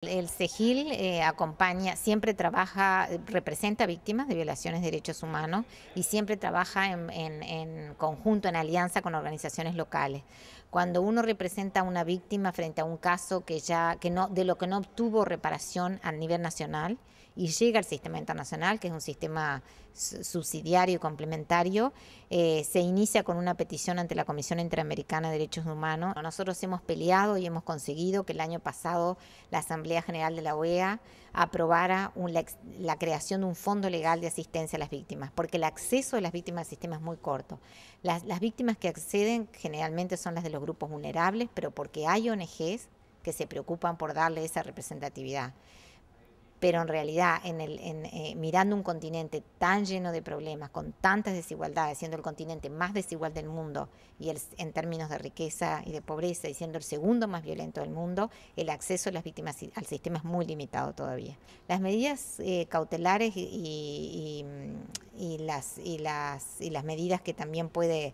El SEGIL acompaña, siempre trabaja, representa víctimas de violaciones de derechos humanos y siempre trabaja en conjunto, en alianza con organizaciones locales. Cuando uno representa a una víctima frente a un caso de lo que no obtuvo reparación a nivel nacional y llega al sistema internacional, que es un sistema subsidiario y complementario, se inicia con una petición ante la Comisión Interamericana de Derechos Humanos. Nosotros hemos peleado y hemos conseguido que el año pasado la Asamblea General de la OEA aprobara la creación de un fondo legal de asistencia a las víctimas, porque el acceso de las víctimas al sistema es muy corto. Las víctimas que acceden generalmente son las de los grupos vulnerables, pero porque hay ONGs que se preocupan por darle esa representatividad. Pero en realidad, mirando un continente tan lleno de problemas, con tantas desigualdades, siendo el continente más desigual del mundo y en términos de riqueza y de pobreza, y siendo el segundo más violento del mundo, el acceso de las víctimas al sistema es muy limitado todavía. Las medidas cautelares y las medidas que también puede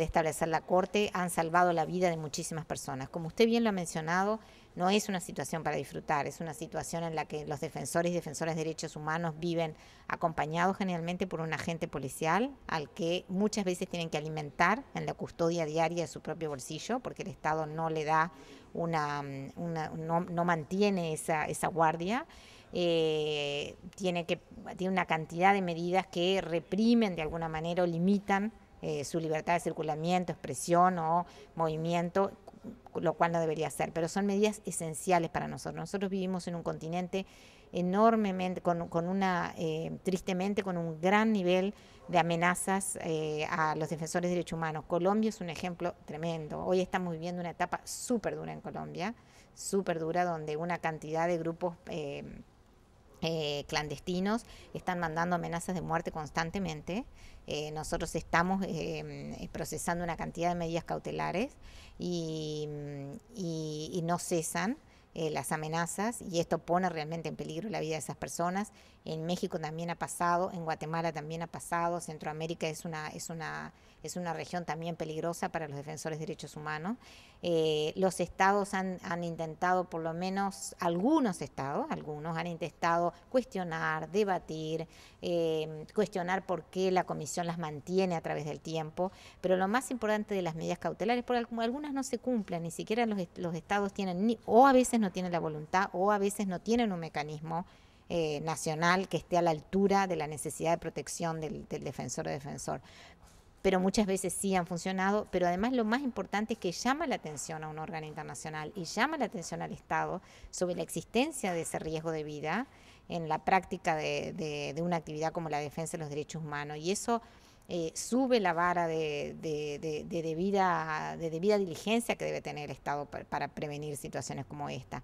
establecer la Corte han salvado la vida de muchísimas personas. Como usted bien lo ha mencionado, no es una situación para disfrutar, es una situación en la que los defensores y defensoras de derechos humanos viven acompañados generalmente por un agente policial al que muchas veces tienen que alimentar en la custodia diaria de su propio bolsillo, porque el Estado no le da no mantiene esa guardia. Tiene una cantidad de medidas que reprimen de alguna manera o limitan su libertad de circulamiento, expresión o movimiento, lo cual no debería ser, pero son medidas esenciales para nosotros. Nosotros vivimos en un continente enormemente, tristemente, con un gran nivel de amenazas a los defensores de derechos humanos. Colombia es un ejemplo tremendo. Hoy estamos viviendo una etapa súper dura en Colombia, súper dura, donde una cantidad de grupos clandestinos están mandando amenazas de muerte constantemente. Nosotros estamos procesando una cantidad de medidas cautelares y no cesan las amenazas, y esto pone realmente en peligro la vida de esas personas. En México también ha pasado, en Guatemala también ha pasado. Centroamérica es una región también peligrosa para los defensores de derechos humanos. Los estados han intentado, por lo menos algunos han intentado cuestionar, debatir, cuestionar por qué la comisión las mantiene a través del tiempo, pero lo más importante de las medidas cautelares, por algunas no se cumplen, ni siquiera los estados tienen, o a veces no tienen la voluntad, o a veces no tienen un mecanismo nacional que esté a la altura de la necesidad de protección del defensor o defensor. Pero muchas veces sí han funcionado, pero además lo más importante es que llama la atención a un órgano internacional y llama la atención al Estado sobre la existencia de ese riesgo de vida en la práctica de una actividad como la defensa de los derechos humanos. Y eso sube la vara de debida diligencia que debe tener el Estado para prevenir situaciones como esta.